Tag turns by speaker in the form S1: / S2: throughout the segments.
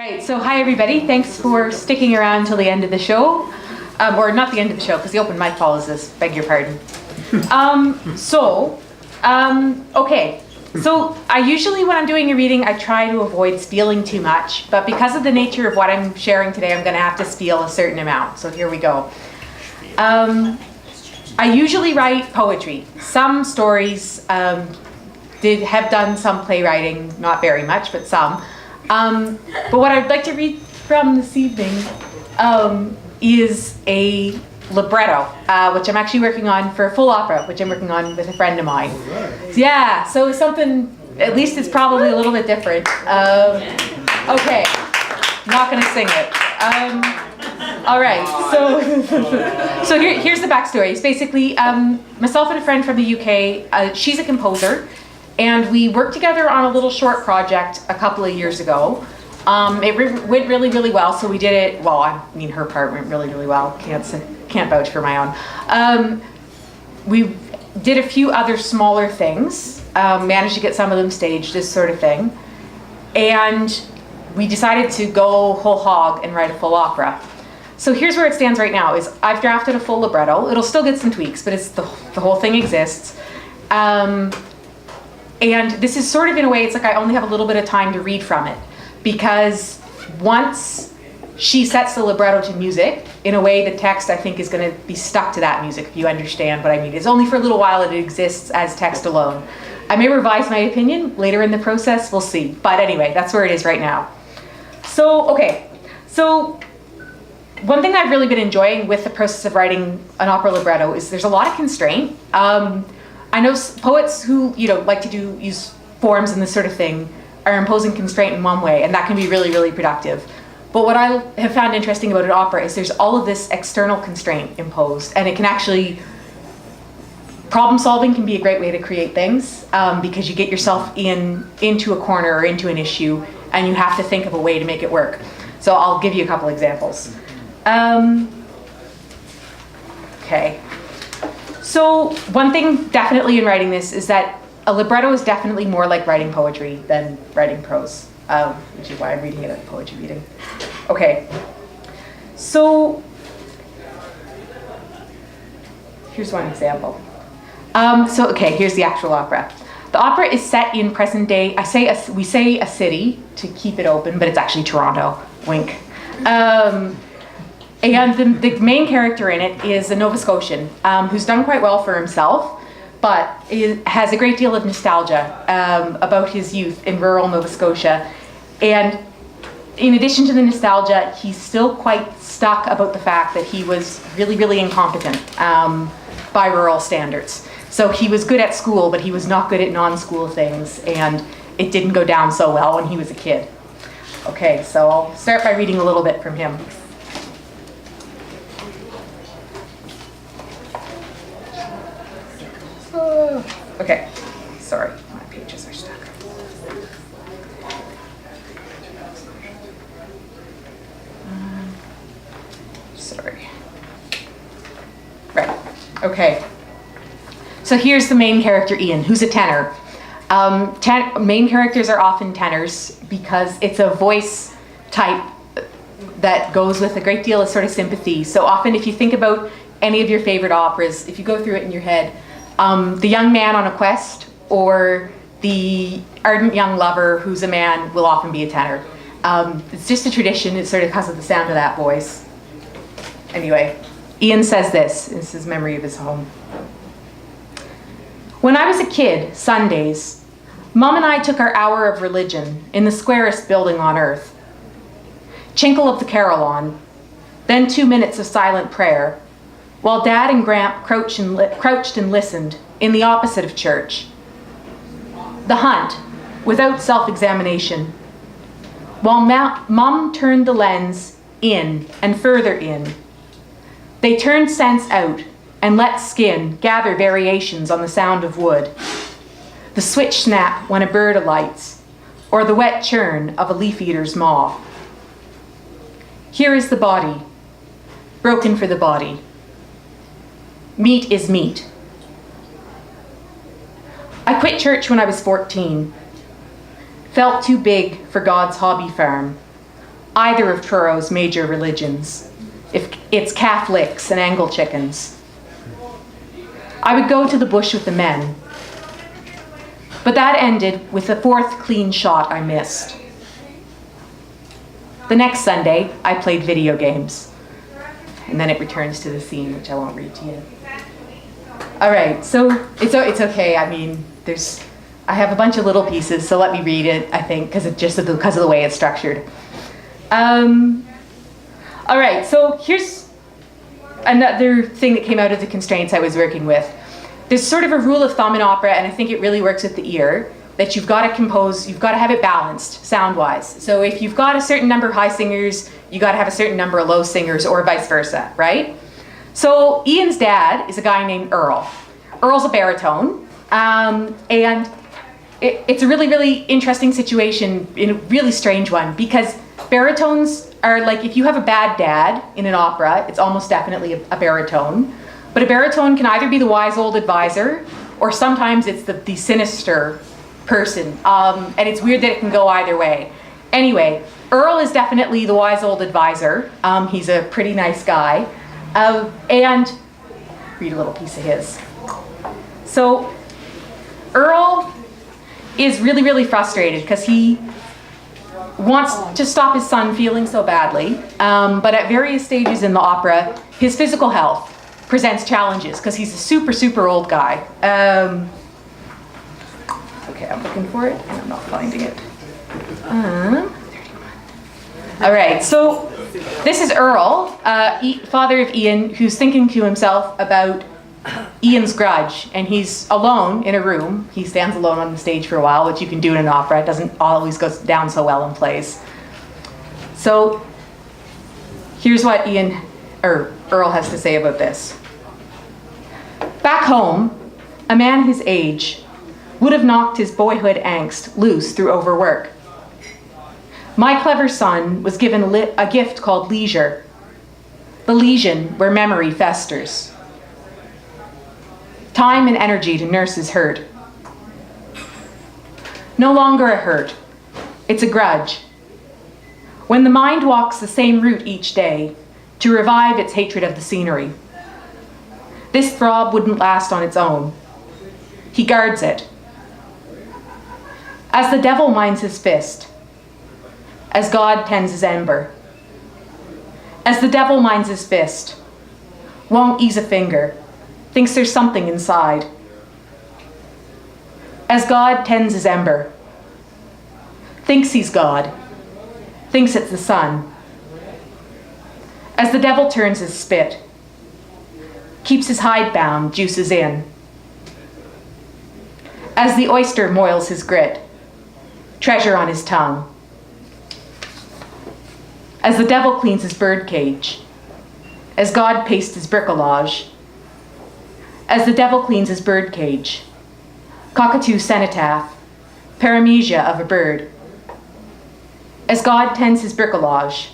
S1: right, so hi everybody. Thanks for sticking around till the end of the show. Or not the end of the show, because the open mic follows this, beg your pardon. Okay. So I usually, when I'm doing a reading, I try to avoid spieling too much, but because of the nature of what I'm sharing today, I'm going to have to spiel a certain amount. So here we go. I usually write poetry. Some stories have done some playwriting, not very much, but some. But what I'd like to read from this evening is a libretto, which I'm actually working on for a full opera, which I'm working on with a friend of mine. Yeah, so something, at least it's probably a little bit different. Okay, not going to sing it. All right, so here's the backstory. It's basically myself and a friend from the UK. She's a composer, and we worked together on a little short project a couple of years ago. It went really, really well, so we did it, well, I mean, her part went really, really well. Can't vouch for my own. We did a few other smaller things, managed to get some of them staged, this sort of thing. And we decided to go whole hog and write a full opera. So here's where it stands right now, is I've drafted a full libretto. It'll still get some tweaks, but it's the whole thing exists. And this is sort of, in a way, it's like I only have a little bit of time to read from it. Because once she sets the libretto to music, in a way the text I think is going to be stuck to that music, if you understand what I mean. It's only for a little while that it exists as text alone. I may revise my opinion later in the process, we'll see. But anyway, that's where it is right now. So, okay. So, one thing that I've really been enjoying with the process of writing an opera libretto is there's a lot of constraint. I know poets who, like to use forms and this sort of thing are imposing constraint in one way, and that can be really, really productive. But what I have found interesting about an opera is there's all of this external constraint imposed, and it can actually, problem solving can be a great way to create things, because you get yourself into a corner or into an issue, and you have to think of a way to make it work. So I'll give you a couple examples. Okay. So one thing definitely in writing this is that a libretto is definitely more like writing poetry than writing prose, which is why I'm reading it at a poetry reading. Okay, so here's one example. Here's the actual opera. The opera is set in present day. We say a city to keep it open, but it's actually Toronto. Wink. And the main character in it is a Nova Scotian who's done quite well for himself, but has a great deal of nostalgia about his youth in rural Nova Scotia. And in addition to the nostalgia, he's still quite stuck about the fact that he was really, really incompetent by rural standards. So he was good at school, but he was not good at non-school things, and it didn't go down so well when he was a kid. Okay, so I'll start by reading a little bit from him. Okay, sorry, my pages are stuck. Sorry. Right, okay. So here's the main character, Ian, who's a tenor. Main characters are often tenors because it's a voice type that goes with a great deal of sort of sympathy. So often if you think about any of your favorite operas, if you go through it in your head, the young man on a quest or the ardent young lover who's a man will often be a tenor. It's just a tradition. It's sort of because of the sound of that voice. Anyway, Ian says this. This is his memory of his home. When I was a kid, Sundays, Mom and I took our hour of religion in the squarest building on earth. Chinkle of the carillon, then 2 minutes of silent prayer, while Dad and Gramp crouched and listened in the opposite of church. The hunt, without self-examination, while Mom turned the lens in and further in. They turned sense out and let skin gather variations on the sound of wood, the switch snap when a bird alights, or the wet churn of a leaf-eater's maw. Here is the body, broken for the body. Meat is meat. I quit church when I was 14. Felt too big for God's hobby farm. either of Truro's major religions. If it's Catholics and angle chickens. I would go to the bush with the men. But that ended with the 4th clean shot I missed. The next Sunday, I played video games. And then it returns to the scene, which I won't read to you. All right, so it's okay. I mean, I have a bunch of little pieces, so let me read it, I think, because of the way it's structured. All right, so here's another thing that came out of the constraints I was working with. There's sort of a rule of thumb in opera, and I think it really works with the ear, that you've got to have it balanced, sound-wise. So if you've got a certain number of high singers, you got to have a certain number of low singers, or vice versa, right? So Ian's dad is a guy named Earl. Earl's a baritone, and it's a really, really interesting situation, and a really strange one, because baritones are like, if you have a bad dad in an opera, it's almost definitely a baritone. But a baritone can either be the wise old advisor, or sometimes it's the sinister person. And it's weird that it can go either way. Anyway, Earl is definitely the wise old advisor. He's a pretty nice guy. And read a little piece of his. So Earl is really, really frustrated because he wants to stop his son feeling so badly. But at various stages in the opera, his physical health presents challenges because he's a super, super old guy. Okay, I'm looking for it and I'm not finding it. 31. All right, so this is Earl, father of Ian, who's thinking to himself about Ian's grudge, and he's alone in a room. He stands alone on the stage for a while, which you can do in an opera. It doesn't always go down so well in plays. So here's what Earl has to say about this. Back home, a man his age would have knocked his boyhood angst loose through overwork. My clever son was given a gift called leisure, the lesion where memory festers. Time and energy to nurse his hurt. No longer a hurt, it's a grudge. When the mind walks the same route each day to revive its hatred of the scenery. This throb wouldn't last on its own. He guards it. As the devil minds his fist, as God tends his ember. As the devil minds his fist, won't ease a finger, thinks there's something inside. As God tends his ember, thinks he's God, thinks it's the sun. As the devil turns his spit, keeps his hide bound, juices in. As the oyster moils his grit, treasure on his tongue. As the devil cleans his bird cage, as God pastes his bricolage. As the devil cleans his bird cage, cockatoo cenotaph, paramesia of a bird. As God tends his bricolage,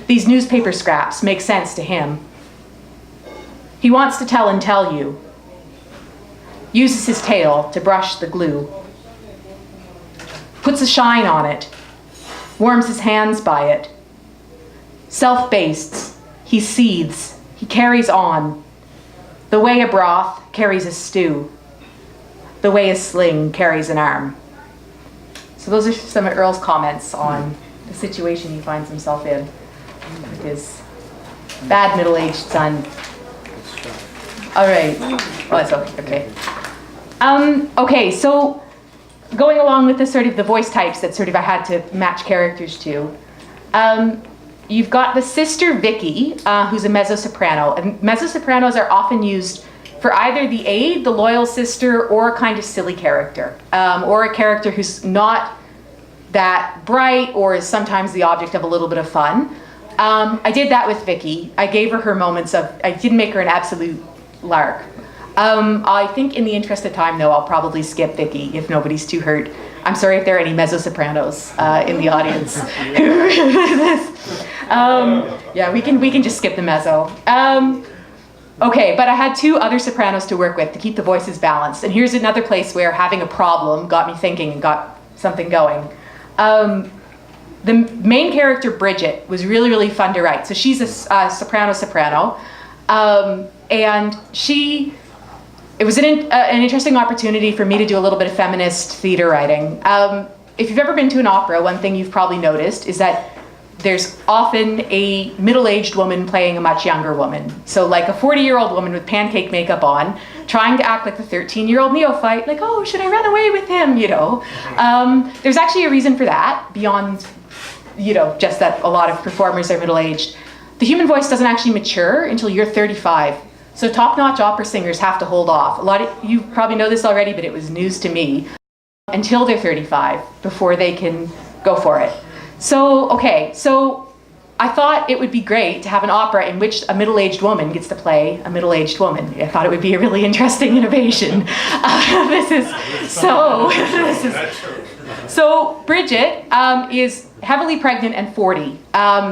S1: these newspaper scraps make sense to him. He wants to tell and tell you, uses his tail to brush the glue, puts a shine on it, warms his hands by it, self-bastes, he seethes, he carries on, the way a broth carries a stew, the way a sling carries an arm. So those are some of Earl's comments on the situation he finds himself in with his bad middle-aged son. All right. Oh, it's okay. Okay, so going along with the sort of the voice types that sort of I had to match characters to, you've got the sister Vicky, who's a mezzo-soprano. And mezzo-sopranos are often used for either the aide, the loyal sister, or a kind of silly character, or a character who's not that bright or is sometimes the object of a little bit of fun. I did that with Vicky. I gave her moments of, I didn't make her an absolute lark. I think in the interest of time, though, I'll probably skip Vicky if nobody's too hurt. I'm sorry if there are any mezzo-sopranos in the audience. Yeah, we can just skip the mezzo. Okay, but I had two other sopranos to work with to keep the voices balanced. And here's another place where having a problem got me thinking and got something going. The main character, Bridget, was really, really fun to write. So she's a soprano. And it was an interesting opportunity for me to do a little bit of feminist theater writing. If you've ever been to an opera, one thing you've probably noticed is that there's often a middle-aged woman playing a much younger woman. So like a 40-year-old woman with pancake makeup on, trying to act like the 13-year-old neophyte, like, oh, should I run away with him, you know? There's actually a reason for that, beyond, you know, just that a lot of performers are middle-aged. The human voice doesn't actually mature until you're 35. So top-notch opera singers have to hold off. A lot of you probably know this already, but it was news to me. Until they're 35, before they can go for it. So, okay, so I thought it would be great to have an opera in which a middle-aged woman gets to play a middle-aged woman. I thought it would be a really interesting innovation. So Bridget is heavily pregnant and 40.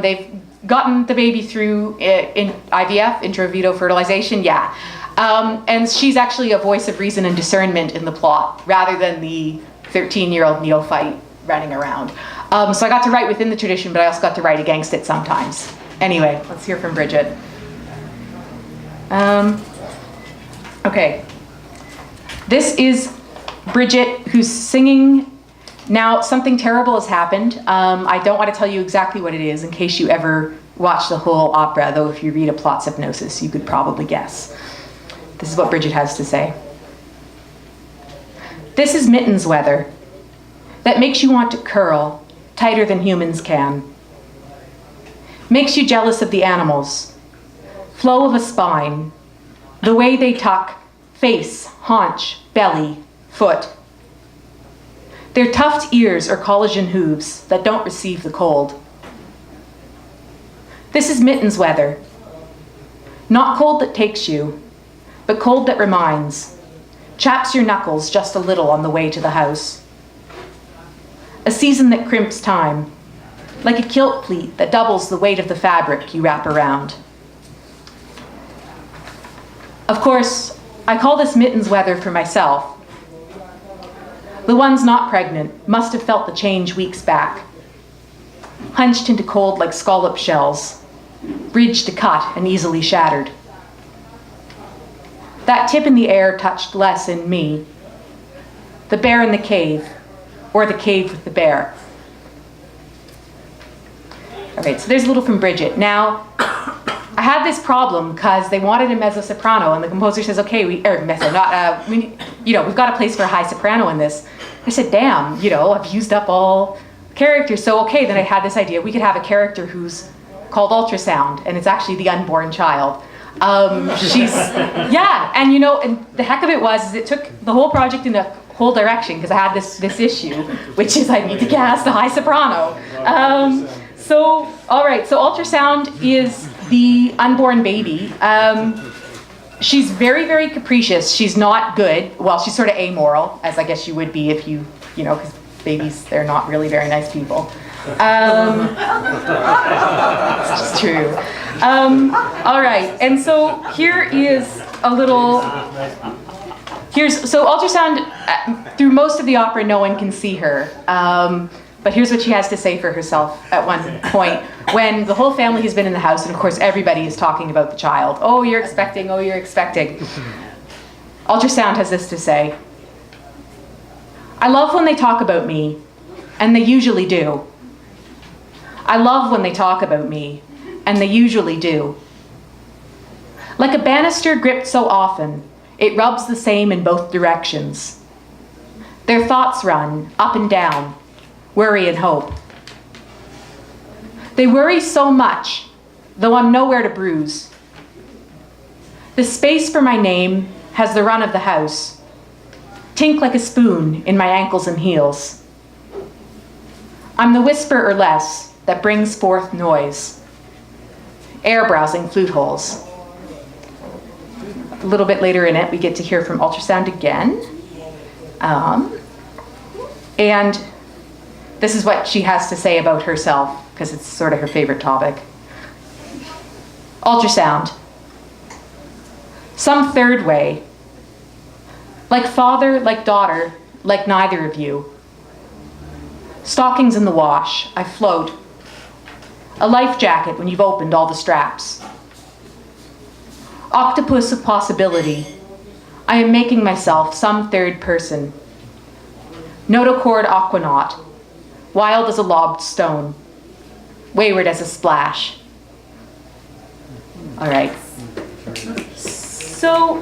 S1: They've gotten the baby through in IVF, in vitro fertilization, yeah. And she's actually a voice of reason and discernment in the plot, rather than the 13-year-old neophyte running around. So I got to write within the tradition, but I also got to write against it sometimes. Anyway, let's hear from Bridget. Okay. This is Bridget, who's singing. Now, something terrible has happened. I don't want to tell you exactly what it is in case you ever watch the whole opera, though if you read a plot synopsis, you could probably guess. This is what Bridget has to say. This is mittens weather that makes you want to curl tighter than humans can. Makes you jealous of the animals, flow of a spine, the way they tuck, face, haunch, belly, foot. Their tufted ears or collagen hooves that don't receive the cold. This is mittens weather. Not cold that takes you, but cold that reminds. Chaps your knuckles just a little on the way to the house. A season that crimps time, like a kilt pleat that doubles the weight of the fabric you wrap around. Of course, I call this mittens weather for myself. The ones not pregnant must have felt the change weeks back. Hunched into cold like scallop shells, bridged to cut and easily shattered. That tip in the air touched less in me. The bear in the cave, or the cave with the bear. All right, so there's a little from Bridget. Now, I had this problem because they wanted a mezzo-soprano, and the composer says, okay, we've got a place for a high soprano in this. I said, damn, I've used up all characters. So, okay, then I had this idea. We could have a character who's called Ultrasound, and it's actually the unborn child. And the heck of it was it took the whole project in a whole direction because I had this issue, which is I need to cast a high soprano. So Ultrasound is the unborn baby. She's very, very capricious. She's not good. Well, she's sort of amoral, as I guess you would be if because babies, they're not really very nice people. It's just true. All right, and so here is a little. So Ultrasound, through most of the opera, no one can see her. But here's what she has to say for herself at one point when the whole family has been in the house, and of course everybody is talking about the child. Oh, you're expecting. Oh, you're expecting. Ultrasound has this to say. I love when they talk about me, and they usually do. I love when they talk about me, and they usually do. Like a banister gripped so often, it rubs the same in both directions. Their thoughts run up and down, worry and hope. They worry so much, though I'm nowhere to bruise. The space for my name has the run of the house, tink like a spoon in my ankles and heels. I'm the whisper or less that brings forth noise, air browsing flute holes. A little bit later in it, we get to hear from Ultrasound again. And this is what she has to say about herself, because it's sort of her favorite topic. Ultrasound. Some third way. Like father, like daughter, like neither of you. Stockings in the wash, I float. A life jacket when you've opened all the straps. Octopus of possibility, I am making myself some third person. Notochord aquanaut, wild as a lobbed stone, wayward as a splash. All right. So,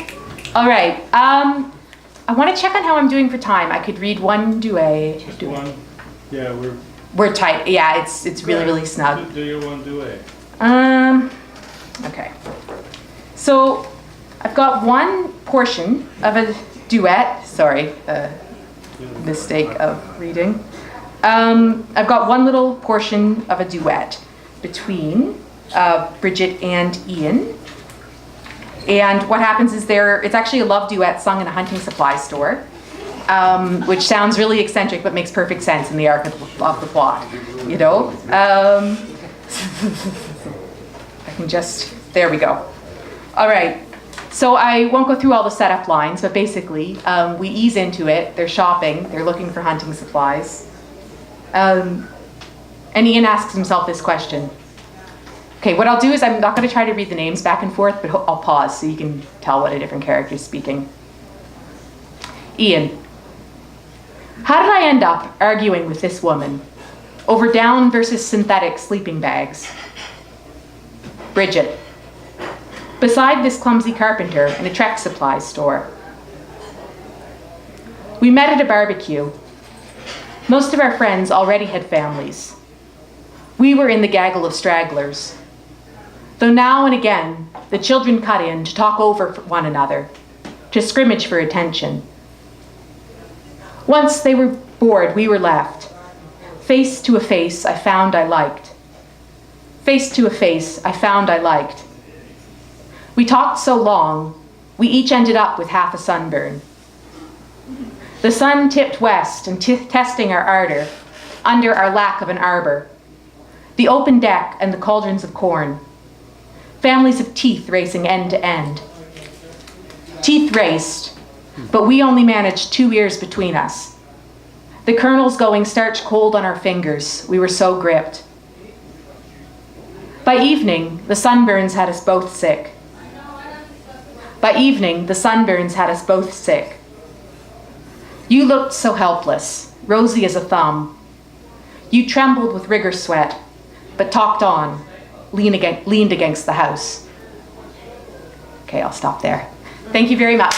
S1: all right. I want to check on how I'm doing for time. I could read one duet.
S2: One. Yeah,
S1: We're tight. Yeah, it's really snug.
S2: Do your one duet.
S1: Okay. So I've got one portion of a duet. Sorry, mistake of reading. I've got one little portion of a duet between Bridget and Ian. And what happens is it's actually a love duet sung in a hunting supply store, which sounds really eccentric but makes perfect sense in the arc of the plot, you know? I can just, there we go. All right, so I won't go through all the setup lines, but basically we ease into it. They're shopping, they're looking for hunting supplies. And Ian asks himself this question. Okay, what I'll do is I'm not going to try to read the names back and forth, but I'll pause so you can tell what a different character is speaking. Ian. How did I end up arguing with this woman over down versus synthetic sleeping bags? Bridget. Beside this clumsy carpenter in a Trek supply store. We met at a barbecue. Most of our friends already had families. We were in the gaggle of stragglers. Though now and again, the children cut in to talk over one another, to scrimmage for attention. Once they were bored, we were left. Face to a face I found I liked. Face to a face I found I liked. We talked so long, we each ended up with half a sunburn. The sun tipped west and testing our ardor, under our lack of an arbor. The open deck and the cauldrons of corn. Families of teeth racing end to end. Teeth raced, but we only managed 2 ears between us. The kernels going starch cold on our fingers, we were so gripped. By evening, the sunburns had us both sick. By evening, the sunburns had us both sick. You looked so helpless, rosy as a thumb. You trembled with rigor sweat, but talked on, leaned against the house. Okay, I'll stop there. Thank you very much.